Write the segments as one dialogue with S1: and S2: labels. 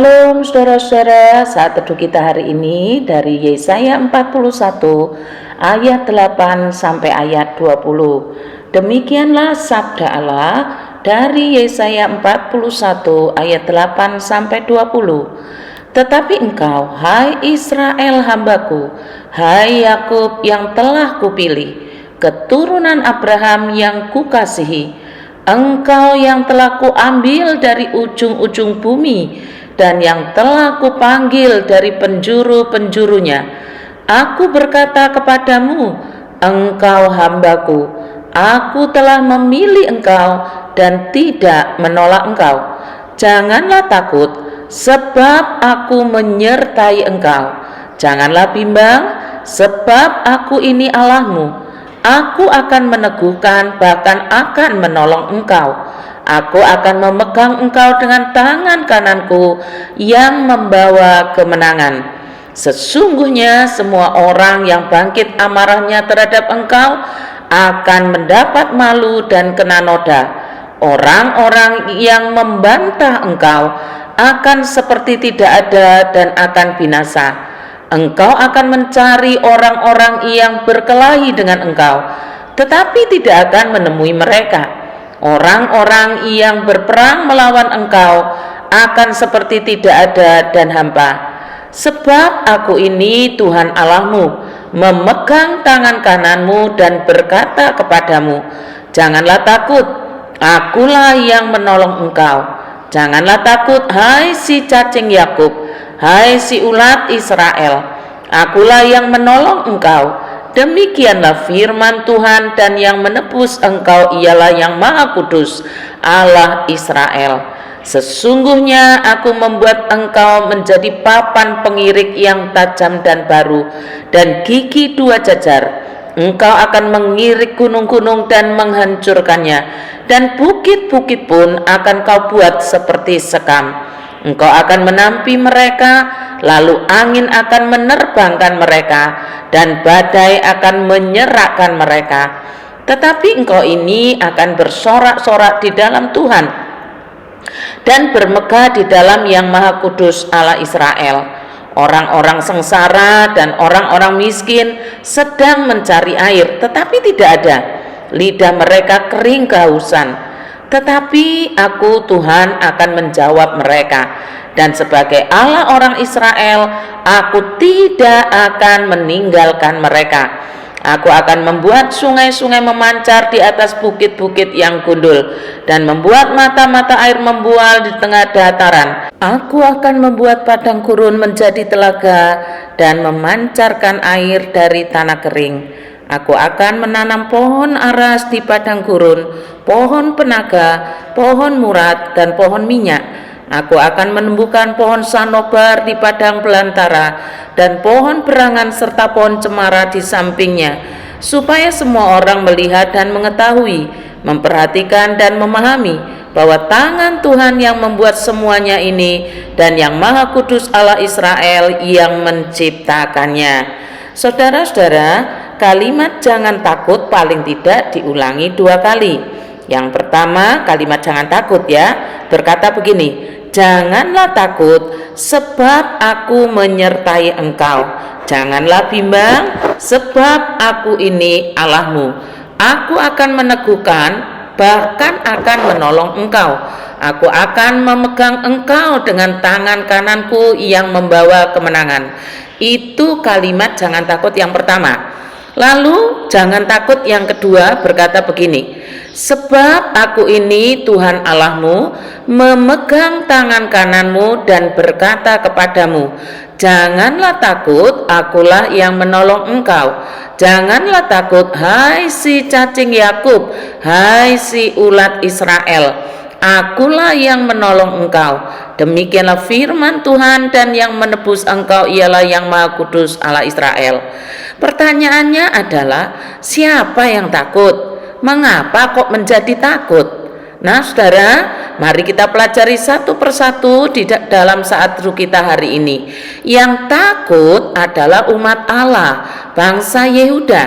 S1: Shalom saudara-saudara, saat teduh kita hari ini dari Yesaya 41 ayat 8 sampai ayat 20. Demikianlah sabda Allah dari Yesaya 41 ayat 8 sampai 20. Tetapi engkau, hai Israel hambaku, hai Yakub yang telah kupilih, keturunan Abraham yang kukasihi, engkau yang telah kuambil dari ujung-ujung bumi dan yang telah kupanggil dari penjuru-penjurunya. Aku berkata kepadamu, engkau hambaku, aku telah memilih engkau dan tidak menolak engkau. Janganlah takut, sebab aku menyertai engkau. Janganlah bimbang, sebab aku ini Allahmu. Aku akan meneguhkan, bahkan akan menolong engkau. Aku akan memegang engkau dengan tangan kananku yang membawa kemenangan. Sesungguhnya semua orang yang bangkit amarahnya terhadap engkau akan mendapat malu dan kena noda. Orang-orang yang membantah engkau akan seperti tidak ada dan akan binasa. Engkau akan mencari orang-orang yang berkelahi dengan engkau, tetapi tidak akan menemui mereka. Orang-orang yang berperang melawan engkau akan seperti tidak ada dan hampa. Sebab aku ini Tuhan Allahmu, memegang tangan kananmu dan berkata kepadamu, janganlah takut, akulah yang menolong engkau. Janganlah takut, hai si cacing Yakub, hai si ulat Israel, akulah yang menolong engkau. Demikianlah firman Tuhan, dan yang menebus engkau ialah yang Maha Kudus, Allah Israel. Sesungguhnya aku membuat engkau menjadi papan pengirik yang tajam dan baru, dan gigi dua jajar. Engkau akan mengirik gunung-gunung dan menghancurkannya, dan bukit-bukit pun akan kau buat seperti sekam. Engkau akan menampi mereka, lalu angin akan menerbangkan mereka, dan badai akan menyerahkan mereka. Tetapi engkau ini akan bersorak-sorak di dalam Tuhan, dan bermegah di dalam yang Maha Kudus Allah Israel. Orang-orang sengsara dan orang-orang miskin sedang mencari air, tetapi tidak ada. Lidah mereka kering kehausan. Tetapi aku Tuhan akan menjawab mereka, dan sebagai Allah orang Israel, aku tidak akan meninggalkan mereka. Aku akan membuat sungai-sungai memancar di atas bukit-bukit yang gundul, dan membuat mata-mata air membual di tengah dataran. Aku akan membuat padang gurun menjadi telaga, dan memancarkan air dari tanah kering. Aku akan menanam pohon aras di padang gurun, pohon penaga, pohon murad, dan pohon minyak. Aku akan menumbuhkan pohon sanobar di padang belantara, dan pohon berangan serta pohon cemara di sampingnya, supaya semua orang melihat dan mengetahui, memperhatikan dan memahami bahwa tangan Tuhan yang membuat semuanya ini, dan yang Maha Kudus Allah Israel yang menciptakannya. Saudara-saudara, kalimat jangan takut paling tidak diulangi 2 kali. Yang pertama, kalimat jangan takut berkata begini, janganlah takut, sebab aku menyertai engkau. Janganlah bimbang, sebab aku ini Allahmu. Aku akan meneguhkan, bahkan akan menolong engkau. Aku akan memegang engkau dengan tangan kananku yang membawa kemenangan. Itu kalimat jangan takut yang pertama. Lalu jangan takut yang kedua berkata begini, sebab aku ini Tuhan Allahmu, memegang tangan kananmu dan berkata kepadamu, janganlah takut, akulah yang menolong engkau. Janganlah takut, hai si cacing Yakub, hai si ulat Israel, akulah yang menolong engkau. Demikianlah firman Tuhan, dan yang menebus engkau ialah yang Maha Kudus Allah Israel. Pertanyaannya adalah, siapa yang takut? Mengapa kok menjadi takut? Nah saudara, mari kita pelajari satu persatu di dalam saat teduh kita hari ini. Yang takut adalah umat Allah, bangsa Yehuda.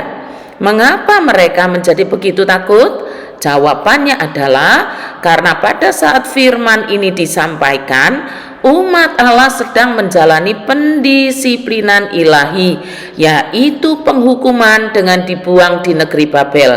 S1: Mengapa mereka menjadi begitu takut? Jawabannya adalah karena pada saat firman ini disampaikan, umat Allah sedang menjalani pendisiplinan ilahi, yaitu penghukuman dengan dibuang di negeri Babel.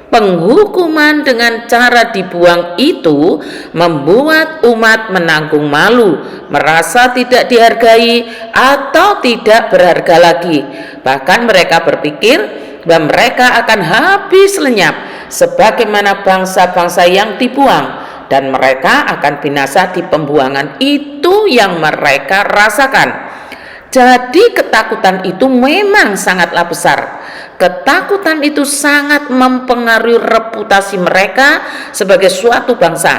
S1: Penghukuman dengan cara dibuang itu membuat umat menanggung malu, merasa tidak dihargai atau tidak berharga lagi. Bahkan mereka berpikir bahwa mereka akan habis lenyap sebagaimana bangsa-bangsa yang dibuang, dan mereka akan binasa di pembuangan itu yang mereka rasakan. Jadi ketakutan itu memang sangatlah besar. Ketakutan itu sangat mempengaruhi reputasi mereka sebagai suatu bangsa.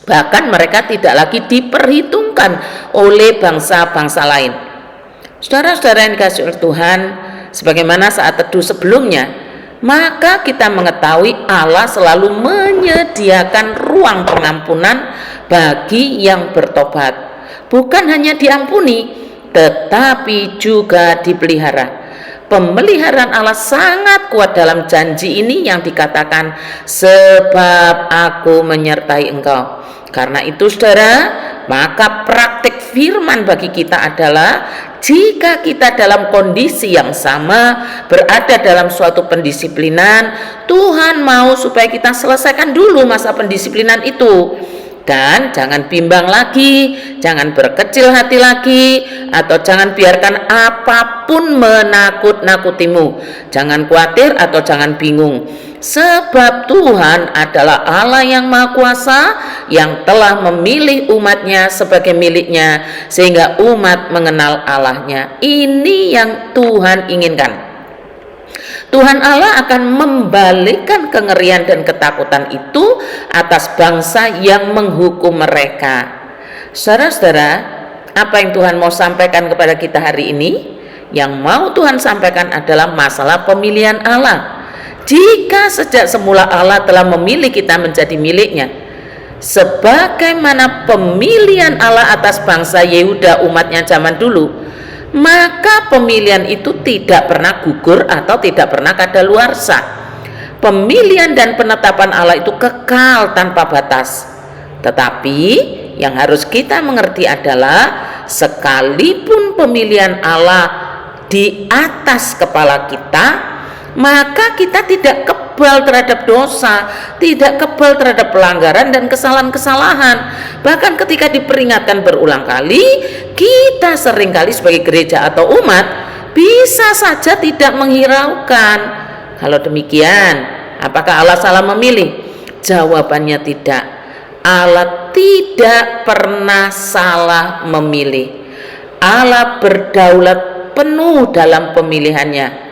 S1: Bahkan mereka tidak lagi diperhitungkan oleh bangsa-bangsa lain. Saudara-saudara yang dikasihi oleh Tuhan, sebagaimana saat teduh sebelumnya, maka kita mengetahui Allah selalu menyediakan ruang pengampunan bagi yang bertobat. Bukan hanya diampuni, tetapi juga dipelihara. Pemeliharaan Allah sangat kuat dalam janji ini yang dikatakan, sebab aku menyertai engkau. Karena itu saudara, maka praktik firman bagi kita adalah, jika kita dalam kondisi yang sama, berada dalam suatu pendisiplinan, Tuhan mau supaya kita selesaikan dulu masa pendisiplinan itu. Dan jangan bimbang lagi, jangan berkecil hati lagi, atau jangan biarkan apapun menakut-nakutimu. Jangan khawatir atau jangan bingung, sebab Tuhan adalah Allah yang Maha Kuasa, yang telah memilih umatnya sebagai miliknya, sehingga umat mengenal Allahnya. Ini yang Tuhan inginkan. Tuhan Allah akan membalikkan kengerian dan ketakutan itu atas bangsa yang menghukum mereka. Saudara-saudara, apa yang Tuhan mau sampaikan kepada kita hari ini? Yang mau Tuhan sampaikan adalah masalah pemilihan Allah. Jika sejak semula Allah telah memilih kita menjadi miliknya, sebagaimana pemilihan Allah atas bangsa Yehuda umatnya zaman dulu, maka pemilihan itu tidak pernah gugur atau tidak pernah kadaluarsa. Pemilihan dan penetapan Allah itu kekal tanpa batas. Tetapi yang harus kita mengerti adalah, sekalipun pemilihan Allah di atas kepala kita, maka kita tidak kebal terhadap dosa, tidak kebal terhadap pelanggaran dan kesalahan-kesalahan. Bahkan ketika diperingatkan berulang kali, kita seringkali sebagai gereja atau umat bisa saja tidak menghiraukan. Kalau demikian, apakah Allah salah memilih? Jawabannya tidak. Allah tidak pernah salah memilih. Allah berdaulat penuh dalam pemilihannya.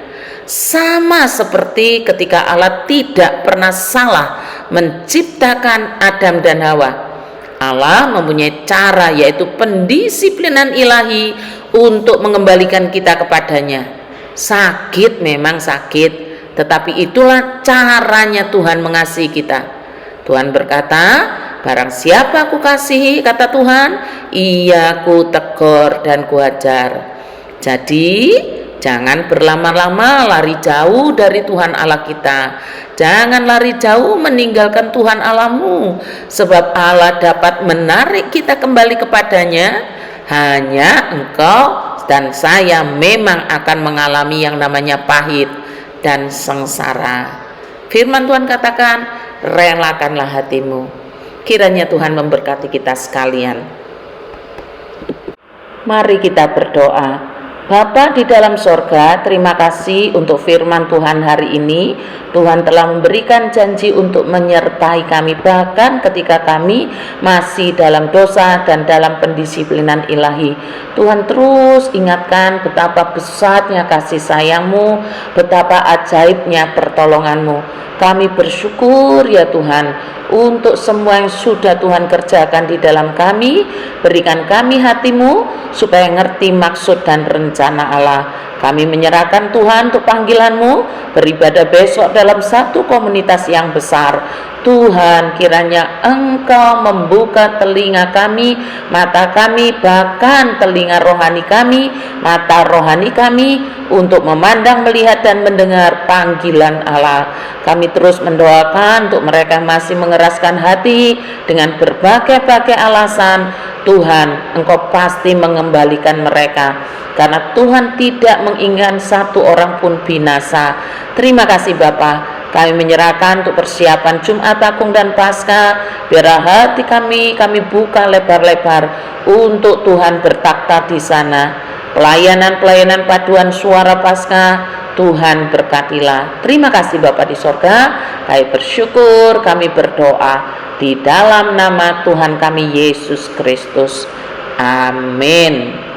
S1: Sama seperti ketika Allah tidak pernah salah menciptakan Adam dan Hawa. Allah mempunyai cara, yaitu pendisiplinan ilahi untuk mengembalikan kita kepadanya. Sakit memang sakit, tetapi itulah caranya Tuhan mengasihi kita. Tuhan berkata, barang siapa aku kasihi, kata Tuhan, ia ku tegur dan ku ajar. Jadi jangan berlama-lama lari jauh dari Tuhan Allah kita. Jangan lari jauh meninggalkan Tuhan Allahmu, sebab Allah dapat menarik kita kembali kepadanya. Hanya engkau dan saya memang akan mengalami yang namanya pahit dan sengsara. Firman Tuhan katakan, relakanlah hatimu. Kiranya Tuhan memberkati kita sekalian. Mari kita berdoa. Bapa di dalam sorga, terima kasih untuk firman Tuhan hari ini. Tuhan telah memberikan janji untuk menyertai kami bahkan ketika kami masih dalam dosa dan dalam pendisiplinan ilahi. Tuhan terus ingatkan betapa besarnya kasih sayang-Mu, betapa ajaibnya pertolongan-Mu. Kami bersyukur ya Tuhan untuk semua yang sudah Tuhan kerjakan di dalam kami. Berikan kami hati-Mu supaya ngerti maksud dan rencana Allah. Kami menyerahkan Tuhan untuk panggilan-Mu beribadah besok dalam satu komunitas yang besar. Tuhan, kiranya Engkau membuka telinga kami, mata kami, bahkan telinga rohani kami, mata rohani kami, untuk memandang, melihat, dan mendengar panggilan Allah. Kami terus mendoakan untuk mereka masih mengeraskan hati dengan berbagai-bagai alasan. Tuhan, Engkau pasti mengembalikan mereka, karena Tuhan tidak menginginkan satu orang pun binasa. Terima kasih Bapa. Kami menyerahkan untuk persiapan Jumat Agung dan Paskah. Biar hati kami buka lebar-lebar untuk Tuhan bertakhta di sana. Pelayanan paduan suara Paskah, Tuhan berkatilah. Terima kasih Bapa di sorga. Kami bersyukur, kami berdoa di dalam nama Tuhan kami Yesus Kristus. Amin.